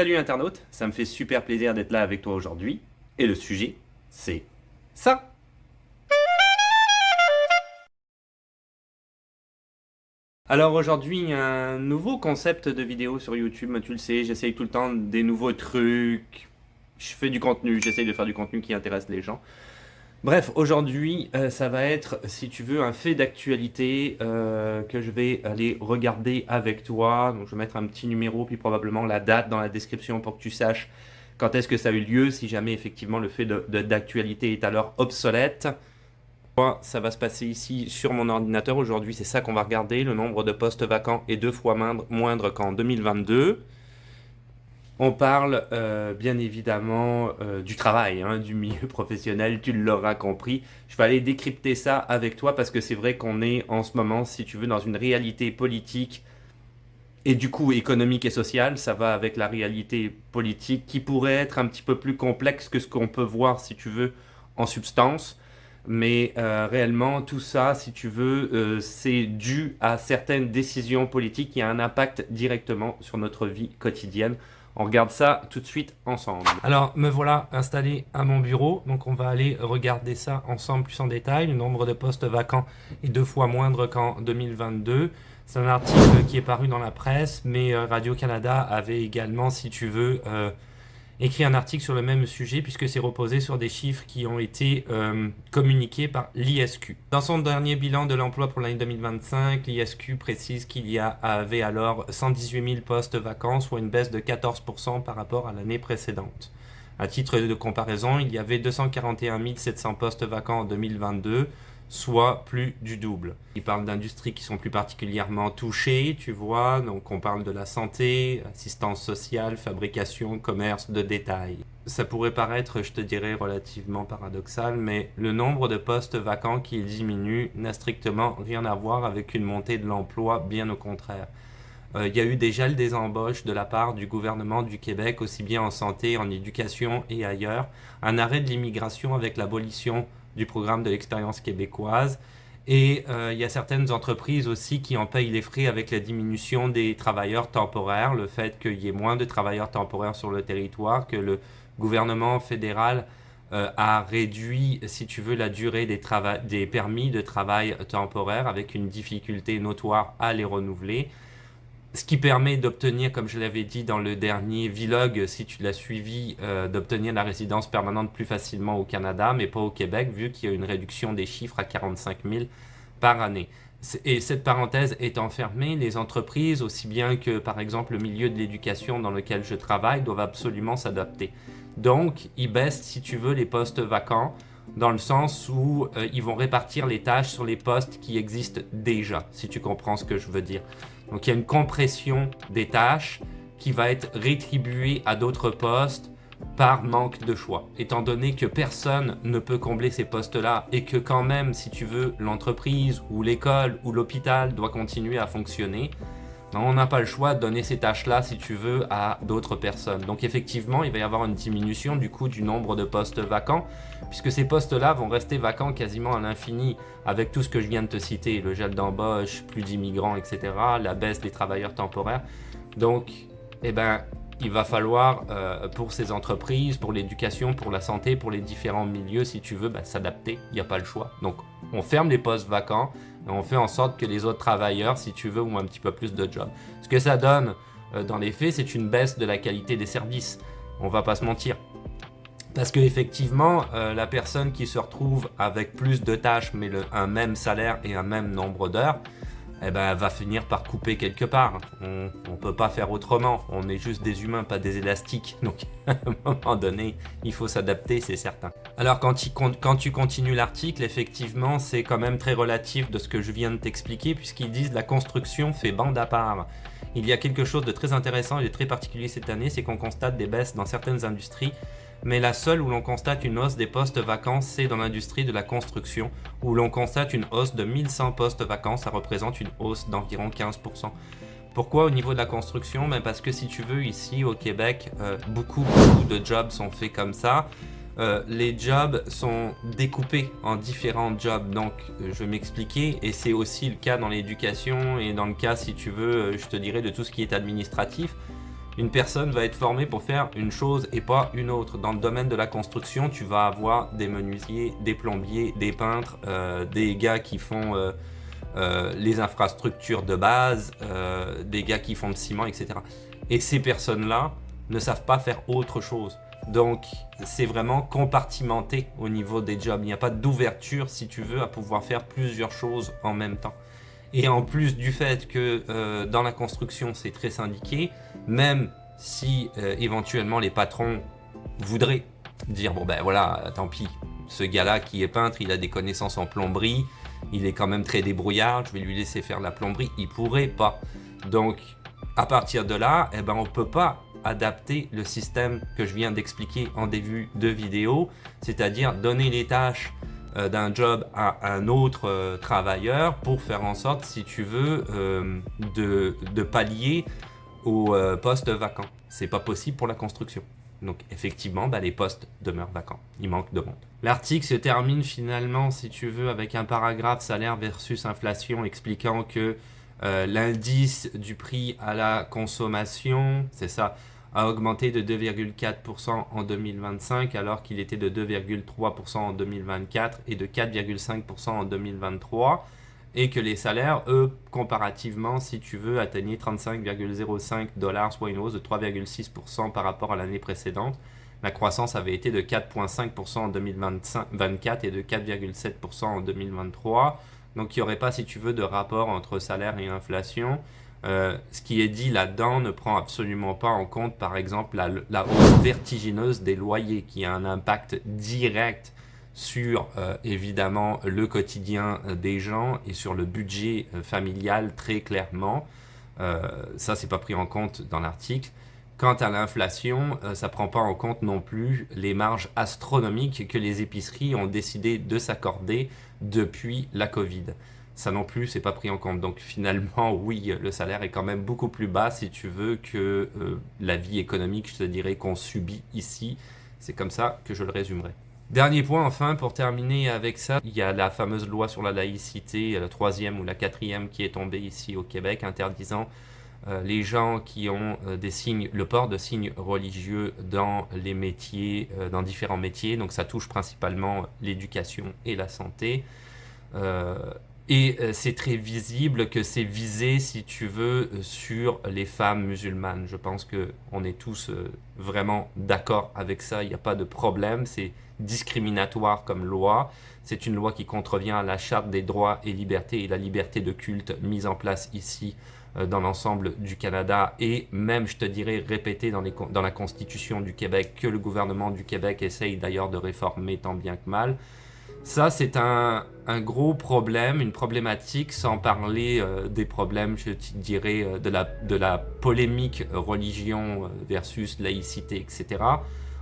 Salut internaute, ça me fait super plaisir d'être là avec toi aujourd'hui. Et le sujet, c'est ça. Alors aujourd'hui, un nouveau concept de vidéo sur YouTube, tu le sais, j'essaye tout le temps des nouveaux trucs. Je fais du contenu, j'essaye de faire du contenu qui intéresse les gens. Bref, aujourd'hui, ça va être, si tu veux, un fait d'actualité que je vais aller regarder avec toi. Donc, je vais mettre un petit numéro, puis probablement la date dans la description pour que tu saches quand est-ce que ça a eu lieu, si jamais effectivement le fait d'actualité est alors obsolète. Moi, ça va se passer ici sur mon ordinateur. Aujourd'hui, c'est ça qu'on va regarder. Le nombre de postes vacants est 2 fois moindre qu'en 2022. On parle bien évidemment du travail, hein, du milieu professionnel, tu l'auras compris. Je vais aller décrypter ça avec toi parce que c'est vrai qu'on est en ce moment, si tu veux, dans une réalité politique et du coup économique et sociale. Ça va avec la réalité politique qui pourrait être un petit peu plus complexe que ce qu'on peut voir, si tu veux, en substance. Mais réellement, tout ça, si tu veux, c'est dû à certaines décisions politiques qui ont un impact directement sur notre vie quotidienne. On regarde ça tout de suite ensemble. Alors, me voilà installé à mon bureau. Donc, on va aller regarder ça ensemble plus en détail. Le nombre de postes vacants est 2 fois moindre qu'en 2022. C'est un article qui est paru dans la presse, mais Radio-Canada avait également, si tu veux, écrit un article sur le même sujet puisque c'est reposé sur des chiffres qui ont été communiqués par l'ISQ. Dans son dernier bilan de l'emploi pour l'année 2025, l'ISQ précise qu'il y avait alors 118 000 postes vacants, soit une baisse de 14% par rapport à l'année précédente. À titre de comparaison, il y avait 241 700 postes vacants en 2022, soit plus du double. Il parle d'industries qui sont plus particulièrement touchées, tu vois, donc on parle de la santé, assistance sociale, fabrication, commerce de détail. Ça pourrait paraître, je te dirais, relativement paradoxal, mais le nombre de postes vacants qui diminue n'a strictement rien à voir avec une montée de l'emploi, bien au contraire. Il y a eu des gels des embauches de la part du gouvernement du Québec, aussi bien en santé, en éducation et ailleurs, un arrêt de l'immigration avec l'abolition du programme de l'expérience québécoise. Et il y a certaines entreprises aussi qui en payent les frais avec la diminution des travailleurs temporaires, le fait qu'il y ait moins de travailleurs temporaires sur le territoire, que le gouvernement fédéral a réduit, si tu veux, la durée des permis de travail temporaire avec une difficulté notoire à les renouveler. Ce qui permet d'obtenir, comme je l'avais dit dans le dernier vlog, si tu l'as suivi, d'obtenir la résidence permanente plus facilement au Canada, mais pas au Québec, vu qu'il y a une réduction des chiffres à 45 000 par année. Et cette parenthèse étant fermée, les entreprises, aussi bien que par exemple le milieu de l'éducation dans lequel je travaille, doivent absolument s'adapter. Donc, ils baissent, si tu veux, les postes vacants, dans le sens où ils vont répartir les tâches sur les postes qui existent déjà, si tu comprends ce que je veux dire. Donc il y a une compression des tâches qui va être rétribuée à d'autres postes par manque de choix. Étant donné que personne ne peut combler ces postes-là et que quand même, si tu veux, l'entreprise ou l'école ou l'hôpital doit continuer à fonctionner, on n'a pas le choix de donner ces tâches-là, si tu veux, à d'autres personnes. Donc effectivement, il va y avoir une diminution du coup du nombre de postes vacants, puisque ces postes-là vont rester vacants quasiment à l'infini, avec tout ce que je viens de te citer, le gel d'embauche, plus d'immigrants, etc., la baisse des travailleurs temporaires. Donc, il va falloir, pour ces entreprises, pour l'éducation, pour la santé, pour les différents milieux, si tu veux, s'adapter, il n'y a pas le choix. Donc, on ferme les postes vacants, et on fait en sorte que les autres travailleurs, si tu veux, ont un petit peu plus de jobs. Ce que ça donne, dans les faits, c'est une baisse de la qualité des services. On va pas se mentir. Parce qu'effectivement, la personne qui se retrouve avec plus de tâches, mais un même salaire et un même nombre d'heures, elle va finir par couper quelque part. On peut pas faire autrement. On est juste des humains, pas des élastiques. Donc, à un moment donné, il faut s'adapter, c'est certain. Alors, quand tu continues l'article, effectivement, c'est quand même très relatif de ce que je viens de t'expliquer, puisqu'ils disent la construction fait bande à part. Il y a quelque chose de très intéressant et de très particulier cette année, c'est qu'on constate des baisses dans certaines industries, mais la seule où l'on constate une hausse des postes vacants, c'est dans l'industrie de la construction, où l'on constate une hausse de 1100 postes vacants, ça représente une hausse d'environ 15%. Pourquoi au niveau de la construction? Parce que si tu veux, ici au Québec, beaucoup de jobs sont faits comme ça. Les jobs sont découpés en différents jobs, donc je vais m'expliquer, et c'est aussi le cas dans l'éducation et dans le cas, si tu veux, je te dirais, de tout ce qui est administratif. Une personne va être formée pour faire une chose et pas une autre. Dans le domaine de la construction, tu vas avoir des menuisiers, des plombiers, des peintres, des gars qui font les infrastructures de base, des gars qui font le ciment, etc. Et ces personnes-là ne savent pas faire autre chose. Donc, c'est vraiment compartimenté au niveau des jobs. Il n'y a pas d'ouverture, si tu veux, à pouvoir faire plusieurs choses en même temps. Et en plus du fait que dans la construction, c'est très syndiqué, même si éventuellement les patrons voudraient dire bon ben voilà, tant pis, ce gars-là qui est peintre, il a des connaissances en plomberie, il est quand même très débrouillard, je vais lui laisser faire la plomberie, il pourrait pas. Donc à partir de là, eh ben, on peut pas adapter le système que je viens d'expliquer en début de vidéo, c'est-à-dire donner les tâches d'un job à un autre travailleur pour faire en sorte, si tu veux, de pallier aux postes vacants. C'est pas possible pour la construction. Donc effectivement, les postes demeurent vacants. Il manque de monde. L'article se termine finalement, si tu veux, avec un paragraphe salaire versus inflation expliquant que l'indice du prix à la consommation, c'est ça, a augmenté de 2,4% en 2025 alors qu'il était de 2,3% en 2024 et de 4,5% en 2023 et que les salaires, eux, comparativement, si tu veux, atteignaient 35,05 $, soit une hausse de 3,6% par rapport à l'année précédente. La croissance avait été de 4,5% en 2024 et de 4,7% en 2023. Donc il n'y aurait pas, si tu veux, de rapport entre salaire et inflation. Ce qui est dit là-dedans ne prend absolument pas en compte, par exemple, la hausse vertigineuse des loyers qui a un impact direct sur, évidemment, le quotidien des gens et sur le budget familial très clairement. Ça, c'est pas pris en compte dans l'article. Quant à l'inflation, ça ne prend pas en compte non plus les marges astronomiques que les épiceries ont décidé de s'accorder depuis la Covid. Ça non plus, c'est pas pris en compte. Donc finalement, oui, le salaire est quand même beaucoup plus bas, si tu veux, que la vie économique, je te dirais, qu'on subit ici. C'est comme ça que je le résumerai. Dernier point, enfin, pour terminer avec ça, il y a la fameuse loi sur la laïcité, la 3e ou la 4e qui est tombée ici au Québec, interdisant les gens qui ont le port de signes religieux dans les métiers, dans différents métiers. Donc ça touche principalement l'éducation et la santé. C'est très visible que c'est visé, si tu veux, sur les femmes musulmanes. Je pense qu'on est tous vraiment d'accord avec ça, il n'y a pas de problème, c'est discriminatoire comme loi. C'est une loi qui contrevient à la charte des droits et libertés et la liberté de culte mise en place ici dans l'ensemble du Canada et même, je te dirais, répétée dans la Constitution du Québec, que le gouvernement du Québec essaye d'ailleurs de réformer tant bien que mal. Ça, c'est un gros problème, une problématique, sans parler des problèmes, je te dirais, de la polémique religion versus laïcité, etc.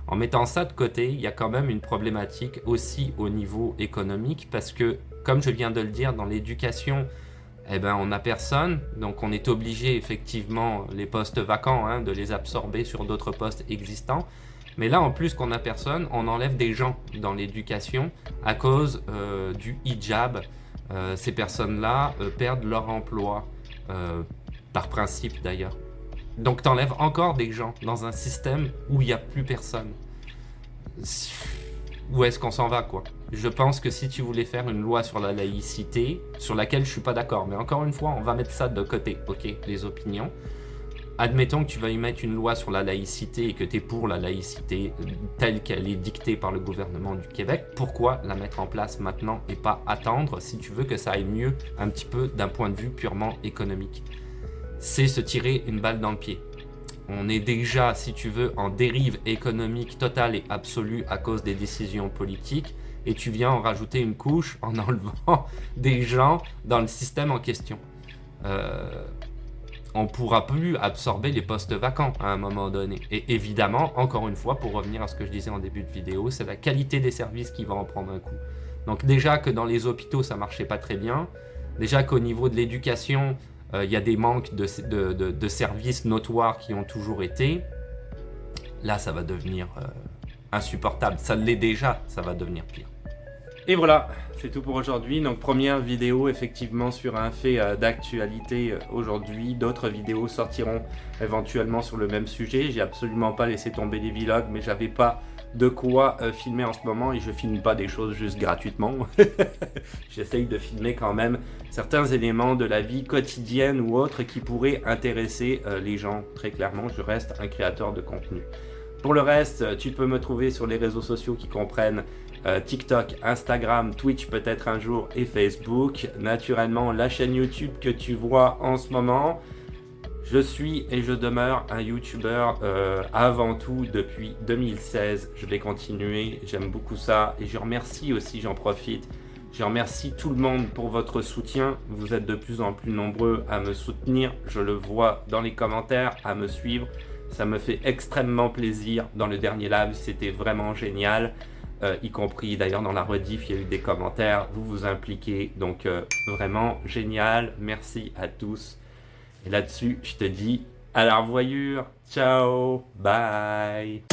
En mettant ça de côté, il y a quand même une problématique aussi au niveau économique, parce que, comme je viens de le dire, dans l'éducation, on n'a personne, donc on est obligé, effectivement, les postes vacants, de les absorber sur d'autres postes existants. Mais là, en plus qu'on n'a personne, on enlève des gens dans l'éducation à cause du hijab. Ces personnes-là perdent leur emploi, par principe d'ailleurs. Donc tu enlèves encore des gens dans un système où il n'y a plus personne. Où est-ce qu'on s'en va, quoi? Je pense que si tu voulais faire une loi sur la laïcité, sur laquelle je suis pas d'accord, mais encore une fois, on va mettre ça de côté, ok, les opinions. Admettons que tu vas y mettre une loi sur la laïcité et que tu es pour la laïcité telle qu'elle est dictée par le gouvernement du Québec. Pourquoi la mettre en place maintenant et pas attendre si tu veux que ça aille mieux un petit peu d'un point de vue purement économique? C'est se tirer une balle dans le pied. On est déjà, si tu veux, en dérive économique totale et absolue à cause des décisions politiques et tu viens en rajouter une couche en enlevant des gens dans le système en question. On ne pourra plus absorber les postes vacants à un moment donné. Et évidemment, encore une fois, pour revenir à ce que je disais en début de vidéo, c'est la qualité des services qui va en prendre un coup. Donc déjà que dans les hôpitaux, ça ne marchait pas très bien. Déjà qu'au niveau de l'éducation, il y a des manques de services notoires qui ont toujours été. Là, ça va devenir insupportable. Ça l'est déjà, ça va devenir pire. Et voilà, c'est tout pour aujourd'hui. Donc première vidéo effectivement sur un fait d'actualité aujourd'hui. D'autres vidéos sortiront éventuellement sur le même sujet. J'ai absolument pas laissé tomber les vlogs, mais j'avais pas de quoi filmer en ce moment et je filme pas des choses juste gratuitement. J'essaye de filmer quand même certains éléments de la vie quotidienne ou autres qui pourraient intéresser les gens. Très clairement, je reste un créateur de contenu. Pour le reste, tu peux me trouver sur les réseaux sociaux qui comprennent TikTok, Instagram, Twitch peut-être un jour et Facebook. Naturellement, la chaîne YouTube que tu vois en ce moment. Je suis et je demeure un YouTuber avant tout depuis 2016. Je vais continuer, j'aime beaucoup ça et je remercie aussi, j'en profite. Je remercie tout le monde pour votre soutien. Vous êtes de plus en plus nombreux à me soutenir. Je le vois dans les commentaires, à me suivre. Ça me fait extrêmement plaisir. Dans le dernier live, c'était vraiment génial. Y compris d'ailleurs dans la rediff, il y a eu des commentaires. Vous vous impliquez. Donc vraiment génial. Merci à tous. Et là-dessus, je te dis à la revoyure. Ciao. Bye.